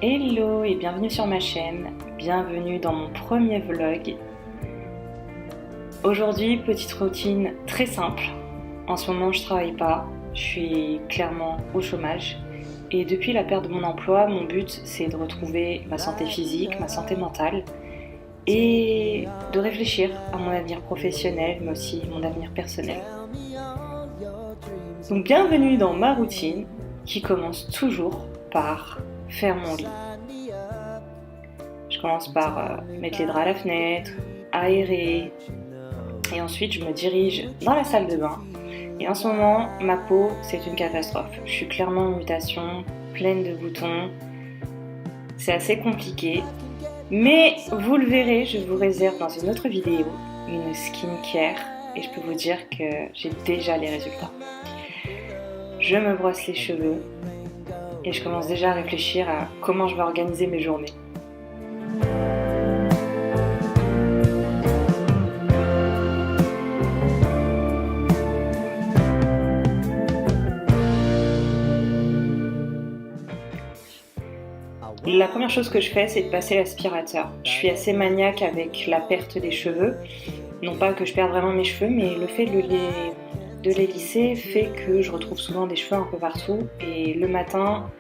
Hello et bienvenue sur ma chaîne, bienvenue dans mon premier vlog. Aujourd'hui, petite routine très simple. En ce moment, je travaille pas, je suis clairement au chômage. Et depuis la perte de mon emploi, mon but c'est de retrouver ma santé physique, ma santé mentale et de réfléchir à mon avenir professionnel, mais aussi mon avenir personnel. Donc bienvenue dans ma routine qui commence toujours par faire mon lit. Je commence par mettre les draps à la fenêtre, aérer, et ensuite je me dirige dans la salle de bain. Et en ce moment, ma peau, c'est une catastrophe. Je suis clairement en mutation, pleine de boutons. C'est assez compliqué. Mais vous le verrez, je vous réserve dans une autre vidéo une skincare. Et je peux vous dire que j'ai déjà les résultats. Je me brosse les cheveux. Et je commence déjà à réfléchir à comment je vais organiser mes journées. La première chose que je fais, c'est de passer l'aspirateur. Je suis assez maniaque avec la perte des cheveux. Non pas que je perde vraiment mes cheveux, mais le fait de les lisser fait que je retrouve souvent des cheveux un peu partout. Et le matin,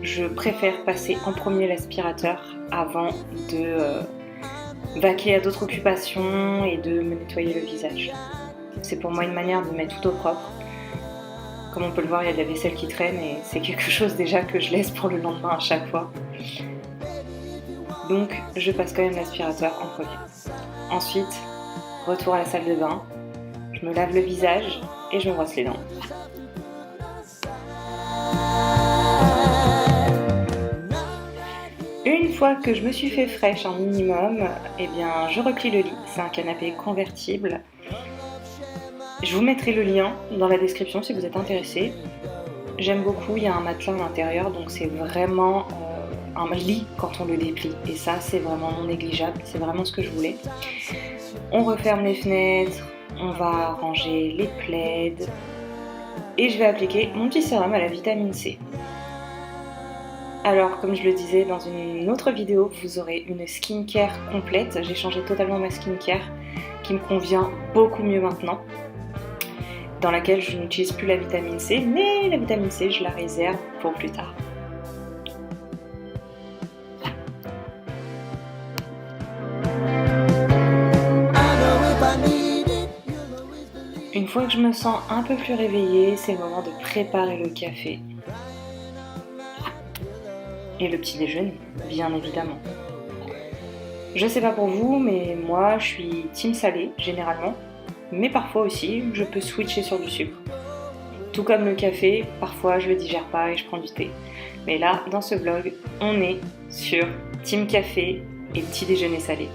je préfère passer en premier l'aspirateur avant de vaquer à d'autres occupations et de me nettoyer le visage. C'est pour moi une manière de mettre tout au propre. Comme on peut le voir, il y a de la vaisselle qui traîne et c'est quelque chose déjà que je laisse pour le lendemain à chaque fois. Donc je passe quand même l'aspirateur en premier. Ensuite, retour à la salle de bain, je me lave le visage et je me brosse les dents. Une fois que je me suis fait fraîche un minimum, eh bien je replie le lit. C'est un canapé convertible. Je vous mettrai le lien dans la description si vous êtes intéressé. J'aime beaucoup, il y a un matelas à l'intérieur, donc c'est vraiment un lit quand on le déplie. Et ça, c'est vraiment non négligeable, c'est vraiment ce que je voulais. On referme les fenêtres, on va ranger les plaids. Et je vais appliquer mon petit sérum à la vitamine C. Alors, comme je le disais dans une autre vidéo, vous aurez une skincare complète. J'ai changé totalement ma skincare qui me convient beaucoup mieux maintenant, dans laquelle je n'utilise plus la vitamine C, mais la vitamine C, je la réserve pour plus tard. Une fois que je me sens un peu plus réveillée, c'est le moment de préparer le café. Et le petit déjeuner, bien évidemment. Je sais pas pour vous, mais moi je suis team salé généralement. Mais parfois aussi, je peux switcher sur du sucre. Tout comme le café, parfois je le digère pas et je prends du thé. Mais là, dans ce vlog, on est sur team café et petit déjeuner salé.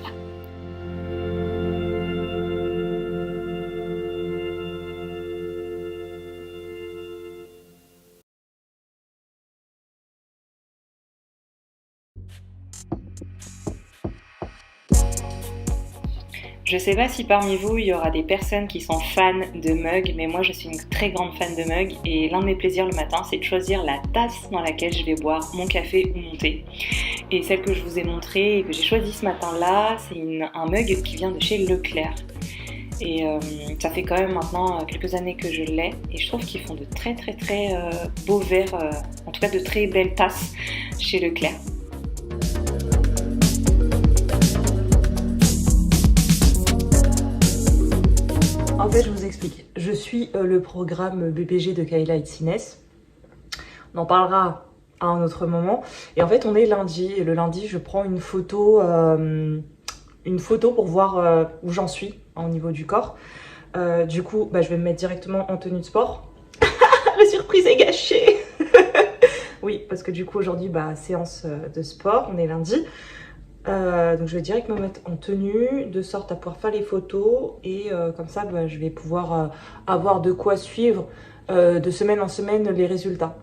Je sais pas si parmi vous il y aura des personnes qui sont fans de mugs, mais moi je suis une très grande fan de mugs et l'un de mes plaisirs le matin c'est de choisir la tasse dans laquelle je vais boire mon café ou mon thé. Et celle que je vous ai montrée et que j'ai choisie ce matin là, c'est un mug qui vient de chez Leclerc. Et ça fait quand même maintenant quelques années que je l'ai et je trouve qu'ils font de très beaux verres, en tout cas de très belles tasses chez Leclerc. En fait, je vous explique. Je suis le programme BPG de Kayla Itzines. On en parlera à un autre moment. Et en fait, on est lundi. Et le lundi, je prends une photo pour voir où j'en suis au niveau du corps. Du coup, je vais me mettre directement en tenue de sport. La surprise est gâchée. Oui, parce que du coup, aujourd'hui, séance de sport. On est lundi. Donc je vais direct me mettre en tenue de sorte à pouvoir faire les photos et comme ça je vais pouvoir avoir de quoi suivre de semaine en semaine les résultats.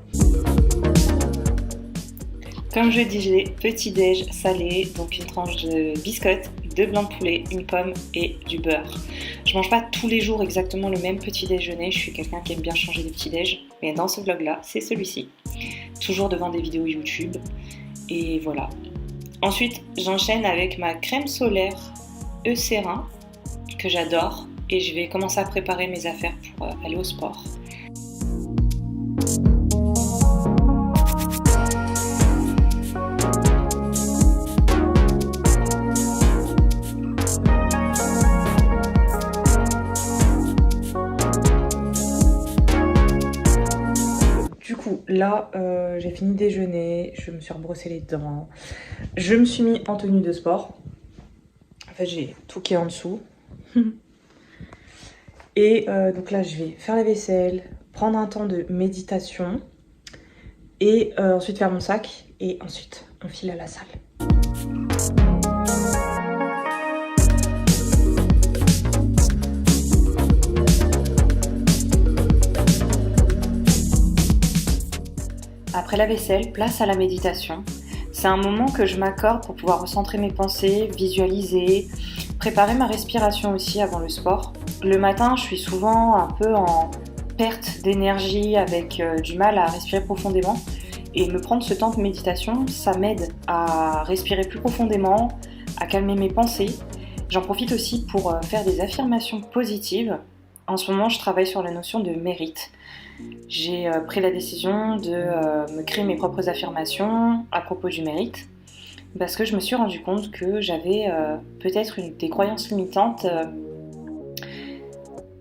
Comme je disais, petit déj salé, donc une tranche de biscotte, 2 blancs de poulet, une pomme et du beurre. Je mange pas tous les jours exactement le même petit déjeuner, je suis quelqu'un qui aime bien changer de petit déj, mais dans ce vlog là, c'est celui-ci. Toujours devant des vidéos YouTube. Et voilà. Ensuite, j'enchaîne avec ma crème solaire Eucérin, que j'adore. Et je vais commencer à préparer mes affaires pour aller au sport. Du coup, là, j'ai fini de déjeuner, je me suis rebrossé les dents, je me suis mis en tenue de sport. En fait, j'ai tout qui est en dessous. Et donc là, je vais faire la vaisselle, prendre un temps de méditation et ensuite faire mon sac. Et ensuite, on file à la salle. Après la vaisselle, place à la méditation. C'est un moment que je m'accorde pour pouvoir recentrer mes pensées, visualiser, préparer ma respiration aussi avant le sport. Le matin, je suis souvent un peu en perte d'énergie avec du mal à respirer profondément. Et me prendre ce temps de méditation, ça m'aide à respirer plus profondément, à calmer mes pensées. J'en profite aussi pour faire des affirmations positives. En ce moment, je travaille sur la notion de mérite. J'ai pris la décision de me créer mes propres affirmations à propos du mérite parce que je me suis rendu compte que j'avais peut-être des croyances limitantes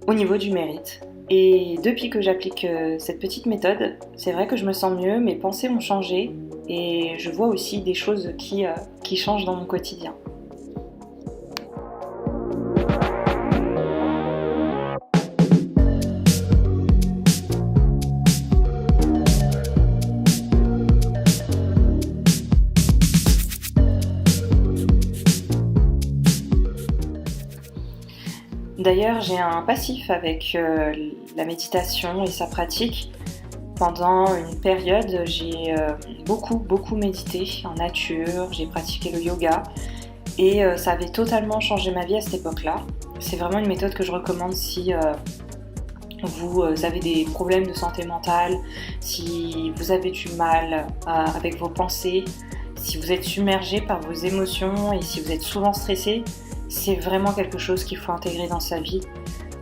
au niveau du mérite. Et depuis que j'applique cette petite méthode, c'est vrai que je me sens mieux, mes pensées ont changé et je vois aussi des choses qui changent dans mon quotidien. D'ailleurs, j'ai un passif avec la méditation et sa pratique. Pendant une période, j'ai beaucoup médité en nature, j'ai pratiqué le yoga et ça avait totalement changé ma vie à cette époque-là. C'est vraiment une méthode que je recommande si vous avez des problèmes de santé mentale, si vous avez du mal avec vos pensées, si vous êtes submergé par vos émotions et si vous êtes souvent stressé. C'est vraiment quelque chose qu'il faut intégrer dans sa vie.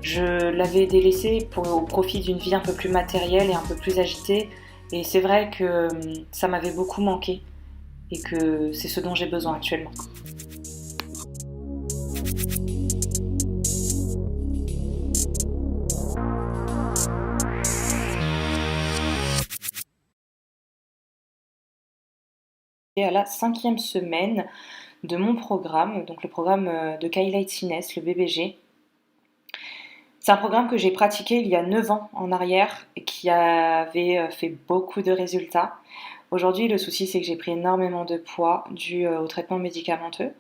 Je l'avais délaissé au profit d'une vie un peu plus matérielle et un peu plus agitée. Et c'est vrai que ça m'avait beaucoup manqué et que c'est ce dont j'ai besoin actuellement. Et à la 5e semaine de mon programme, donc le programme de Kayla Sines, le BBG. C'est un programme que j'ai pratiqué il y a 9 ans en arrière et qui avait fait beaucoup de résultats. Aujourd'hui, le souci, c'est que j'ai pris énormément de poids dû au traitement médicamenteux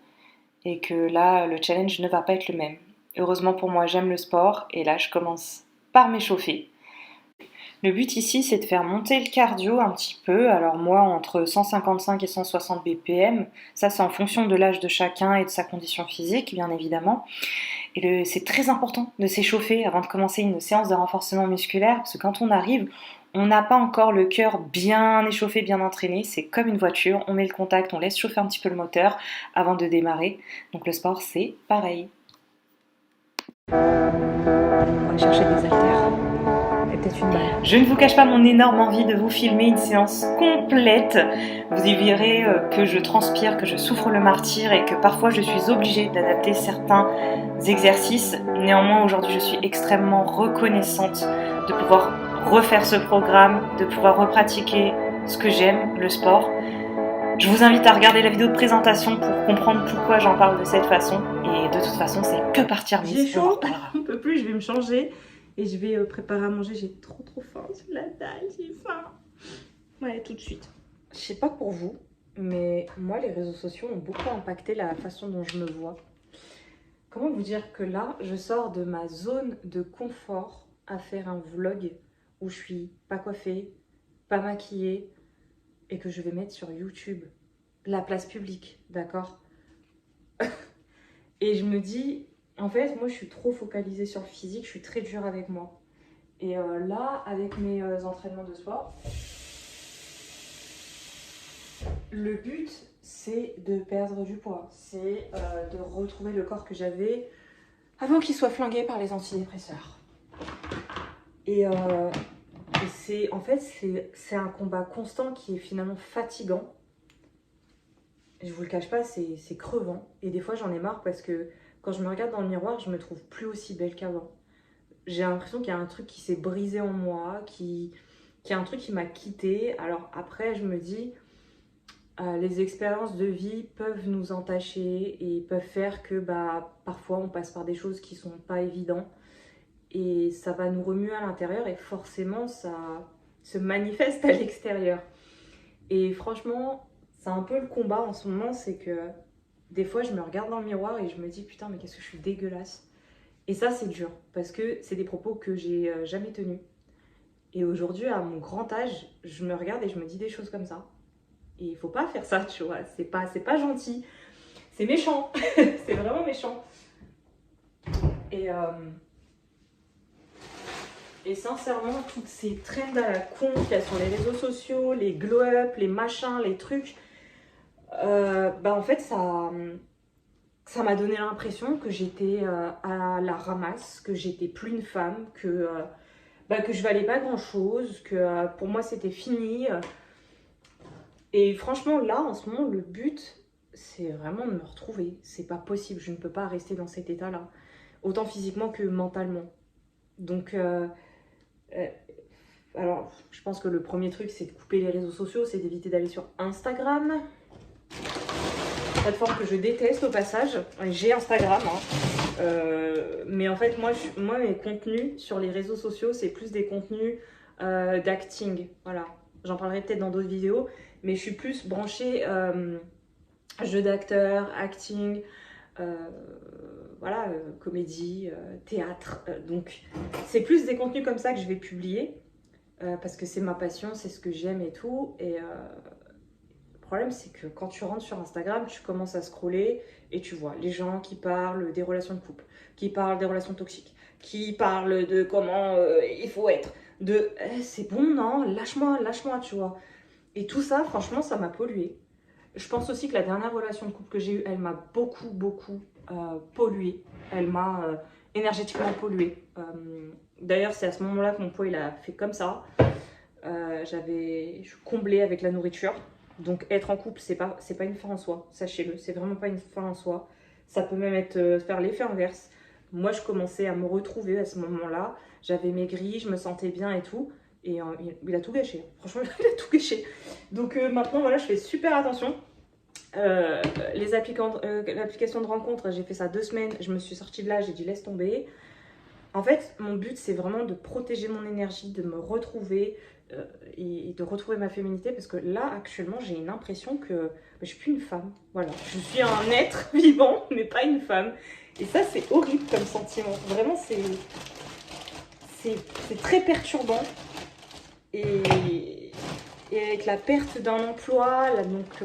et que là, le challenge ne va pas être le même. Heureusement pour moi, j'aime le sport et là, je commence par m'échauffer. Le but ici, c'est de faire monter le cardio un petit peu. Alors moi, entre 155 et 160 BPM, ça c'est en fonction de l'âge de chacun et de sa condition physique, bien évidemment. Et c'est très important de s'échauffer avant de commencer une séance de renforcement musculaire, parce que quand on arrive, on n'a pas encore le cœur bien échauffé, bien entraîné. C'est comme une voiture, on met le contact, on laisse chauffer un petit peu le moteur avant de démarrer. Donc le sport, c'est pareil. On va chercher des haltères. Peut-être une balle. Je ne vous cache pas mon énorme envie de vous filmer une séance complète. Vous y verrez que je transpire, que je souffre le martyre et que parfois je suis obligée d'adapter certains exercices. Néanmoins, aujourd'hui, je suis extrêmement reconnaissante de pouvoir refaire ce programme, de pouvoir repratiquer ce que j'aime, le sport. Je vous invite à regarder la vidéo de présentation pour comprendre pourquoi j'en parle de cette façon. Et de toute façon, c'est que partir mise. J'ai chaud, on peut plus, je vais me changer. Et je vais préparer à manger, j'ai trop faim sur la dalle, j'ai faim. Ouais, tout de suite. Je sais pas pour vous, mais moi les réseaux sociaux ont beaucoup impacté la façon dont je me vois. Comment vous dire que là, je sors de ma zone de confort à faire un vlog où je suis pas coiffée, pas maquillée et que je vais mettre sur YouTube. La place publique, d'accord? Et je me dis... En fait, moi, je suis trop focalisée sur le physique, je suis très dure avec moi. Et là, avec mes entraînements de sport, Le but, c'est de perdre du poids. C'est de retrouver le corps que j'avais avant qu'il soit flingué par les antidépresseurs. Et c'est en fait, c'est un combat constant qui est finalement fatigant. Je vous le cache pas, c'est crevant. Et des fois, j'en ai marre parce que quand je me regarde dans le miroir, je me trouve plus aussi belle qu'avant. J'ai l'impression qu'il y a un truc qui s'est brisé en moi, qu'il y a un truc qui m'a quittée. Alors après, je me dis, les expériences de vie peuvent nous entacher et peuvent faire que parfois on passe par des choses qui sont pas évidentes. Et ça va nous remuer à l'intérieur et forcément ça se manifeste à l'extérieur. Et franchement, c'est un peu le combat en ce moment, c'est que des fois je me regarde dans le miroir et je me dis putain mais qu'est-ce que je suis dégueulasse. Et ça c'est dur parce que c'est des propos que j'ai jamais tenus. Et aujourd'hui à mon grand âge, je me regarde et je me dis des choses comme ça. Et il faut pas faire ça, tu vois, c'est pas gentil. C'est méchant, c'est vraiment méchant. Et sincèrement, toutes ces trends à la con qu'il y a sur les réseaux sociaux, les glow-up, les machins, les trucs, en fait, ça m'a donné l'impression que j'étais à la ramasse, que j'étais plus une femme, que je valais pas grand-chose, que pour moi, c'était fini. Et franchement, là, en ce moment, le but, c'est vraiment de me retrouver. C'est pas possible, je ne peux pas rester dans cet état-là, autant physiquement que mentalement. Donc... alors, je pense que le premier truc, c'est de couper les réseaux sociaux, c'est d'éviter d'aller sur Instagram. Plateforme que je déteste au passage. J'ai Instagram, hein. Mais en fait, moi, mes contenus sur les réseaux sociaux, c'est plus des contenus d'acting. Voilà, j'en parlerai peut-être dans d'autres vidéos, mais je suis plus branchée jeu d'acteur, acting. Comédie, théâtre. Donc, c'est plus des contenus comme ça que je vais publier parce que c'est ma passion, c'est ce que j'aime et tout. Et le problème, c'est que quand tu rentres sur Instagram, tu commences à scroller et tu vois les gens qui parlent des relations de couple, qui parlent des relations toxiques, qui parlent de comment il faut être, de c'est bon, non, lâche-moi, tu vois. Et tout ça, franchement, ça m'a polluée. Je pense aussi que la dernière relation de couple que j'ai eue, elle m'a beaucoup polluée. Elle m'a énergétiquement polluée. D'ailleurs, c'est à ce moment-là que mon poids il a fait comme ça. Je comblais avec la nourriture. Donc être en couple, c'est pas une fin en soi. Sachez-le, c'est vraiment pas une fin en soi. Ça peut même faire l'effet inverse. Moi, je commençais à me retrouver à ce moment-là. J'avais maigri, je me sentais bien et tout. Et il a tout gâché. Franchement, il a tout gâché. Donc maintenant, voilà, je fais super attention. L'application de rencontre, j'ai fait ça 2 semaines. Je me suis sortie de là, j'ai dit laisse tomber. En fait, mon but, c'est vraiment de protéger mon énergie, de me retrouver et de retrouver ma féminité. Parce que là, actuellement, j'ai une impression que je suis plus une femme. Voilà, je suis un être vivant, mais pas une femme. Et ça, c'est horrible comme sentiment. Vraiment, c'est très perturbant. Et avec la perte d'un emploi,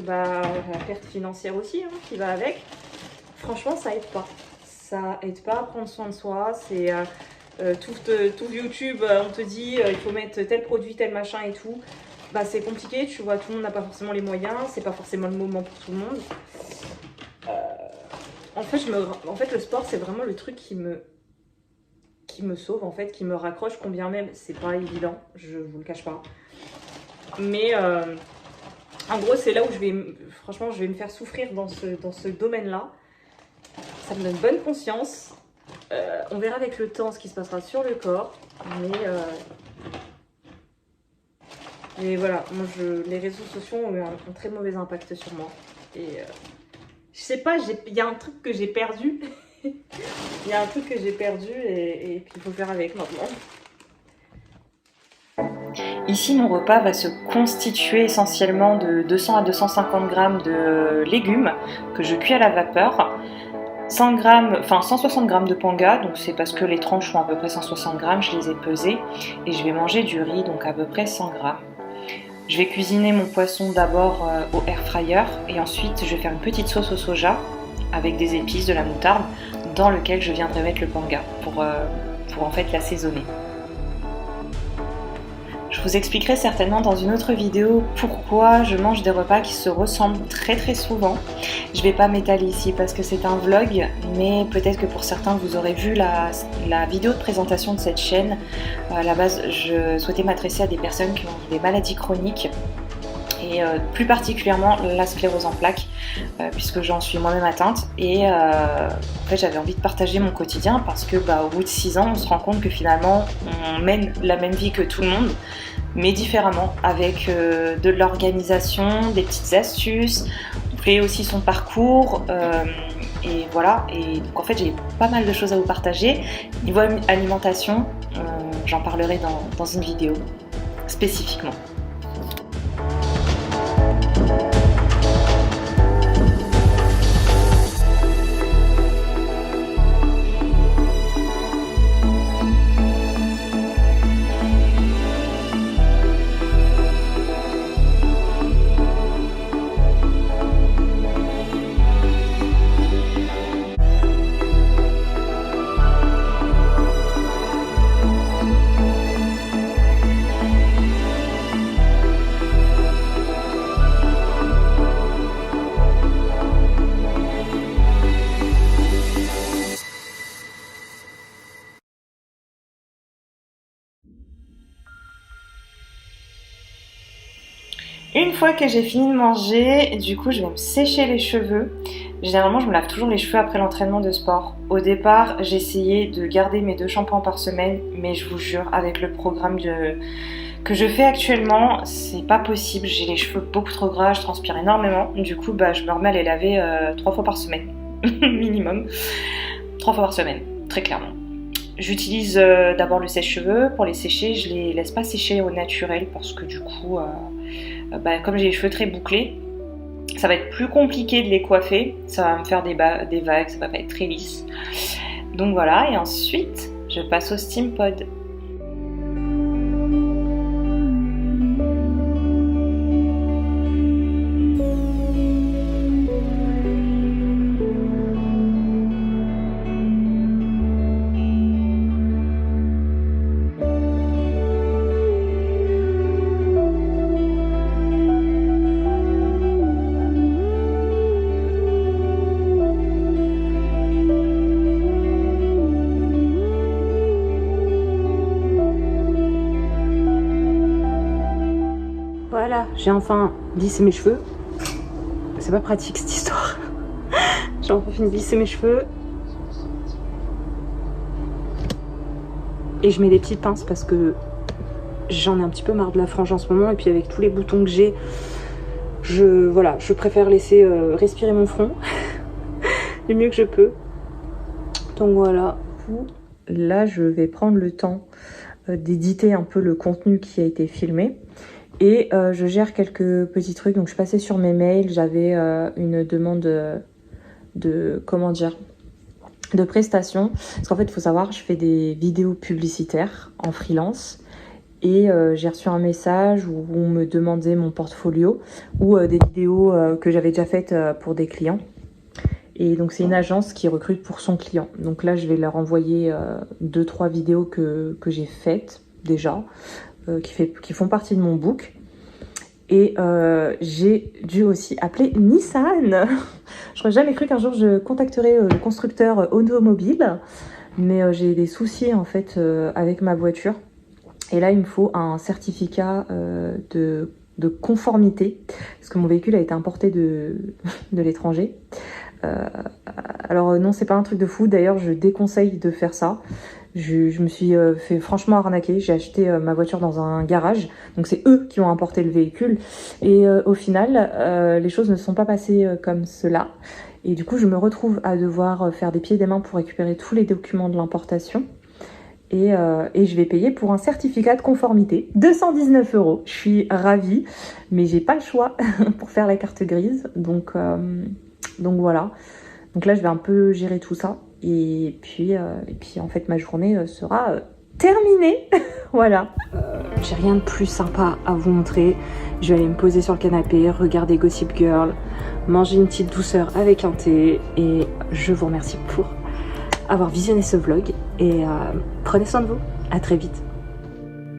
la perte financière aussi qui va avec, franchement ça aide pas. Ça aide pas à prendre soin de soi. C'est tout YouTube, on te dit il faut mettre tel produit, tel machin et tout. C'est compliqué, tu vois, tout le monde n'a pas forcément les moyens, c'est pas forcément le moment pour tout le monde. En fait, le sport c'est vraiment le truc qui me sauve, en fait, qui me raccroche, combien même c'est pas évident, je vous le cache pas. Mais en gros, c'est là où je vais me faire souffrir dans ce domaine-là. Ça me donne bonne conscience. On verra avec le temps ce qui se passera sur le corps. Mais voilà, moi, les réseaux sociaux ont eu un très mauvais impact sur moi. Et je sais pas, il y a un truc que j'ai perdu. Il y a un truc que j'ai perdu et puis il faut faire avec maintenant. Ici, mon repas va se constituer essentiellement de 200 à 250 grammes de légumes que je cuis à la vapeur, 160 grammes de panga, donc c'est parce que les tranches font à peu près 160 grammes, je les ai pesées, et je vais manger du riz, donc à peu près 100 grammes. Je vais cuisiner mon poisson d'abord au air fryer, et ensuite je vais faire une petite sauce au soja avec des épices, de la moutarde, dans lequel je viendrai mettre le panga pour en fait l'assaisonner. Je Je vous expliquerai certainement dans une autre vidéo pourquoi je mange des repas qui se ressemblent très souvent. Je ne vais pas m'étaler ici parce que c'est un vlog, mais peut-être que pour certains vous aurez vu la vidéo de présentation de cette chaîne. À la base, je souhaitais m'adresser à des personnes qui ont des maladies chroniques et plus particulièrement la sclérose en plaques, puisque j'en suis moi-même atteinte. Et en fait, j'avais envie de partager mon quotidien parce que au bout de 6 ans, on se rend compte que finalement, on mène la même vie que tout le monde, mais différemment, avec de l'organisation, des petites astuces. On fait aussi son parcours, et voilà. Et donc en fait, j'ai pas mal de choses à vous partager. Niveau alimentation, j'en parlerai dans une vidéo spécifiquement. Une fois que j'ai fini de manger, du coup je vais me sécher les cheveux. Généralement je me lave toujours les cheveux après l'entraînement de sport. Au départ j'essayais de garder mes 2 shampoings par semaine, mais je vous jure avec le programme que je fais actuellement, c'est pas possible. J'ai les cheveux beaucoup trop gras, je transpire énormément. Du coup je me remets à les laver 3 fois par semaine, minimum. 3 fois par semaine, très clairement. J'utilise d'abord le sèche-cheveux. Pour les sécher, je les laisse pas sécher au naturel parce que du coup, comme j'ai les cheveux très bouclés, ça va être plus compliqué de les coiffer. Ça va me faire des vagues, ça va pas être très lisse. Donc voilà, et ensuite, je passe au Steam Pod. Voilà, j'ai enfin lissé mes cheveux. C'est pas pratique cette histoire. J'ai enfin fini de lisser mes cheveux. Et je mets des petites pinces parce que j'en ai un petit peu marre de la frange en ce moment. Et puis avec tous les boutons que j'ai, je préfère laisser respirer mon front du mieux que je peux. Donc voilà. Là, je vais prendre le temps d'éditer un peu le contenu qui a été filmé. Et je gère quelques petits trucs. Donc je suis passée sur mes mails, j'avais une demande de prestation. Parce qu'en fait, il faut savoir, je fais des vidéos publicitaires en freelance. Et j'ai reçu un message où on me demandait mon portfolio ou des vidéos que j'avais déjà faites pour des clients. Et donc c'est une agence qui recrute pour son client. Donc là, je vais leur envoyer 2-3 vidéos que j'ai faites déjà. Qui font partie de mon book. Et j'ai dû aussi appeler Nissan. Je n'aurais jamais cru qu'un jour je contacterais le constructeur automobile, mais j'ai des soucis en fait avec ma voiture. Et là, il me faut un certificat de conformité, parce que mon véhicule a été importé de l'étranger. Alors non, c'est pas un truc de fou. D'ailleurs, je déconseille de faire ça. Je me suis fait franchement arnaquer. J'ai acheté ma voiture dans un garage. Donc c'est eux qui ont importé le véhicule. Et au final, les choses ne sont pas passées comme cela. Et du coup, je me retrouve à devoir faire des pieds et des mains pour récupérer tous les documents de l'importation. Et je vais payer pour un certificat de conformité. 219 €. Je suis ravie, mais j'ai pas le choix pour faire la carte grise. Donc voilà. Donc là, je vais un peu gérer tout ça. Et puis en fait, ma journée sera terminée. Voilà. J'ai rien de plus sympa à vous montrer. Je vais aller me poser sur le canapé, regarder Gossip Girl, manger une petite douceur avec un thé. Et je vous remercie pour avoir visionné ce vlog. Et prenez soin de vous. À très vite.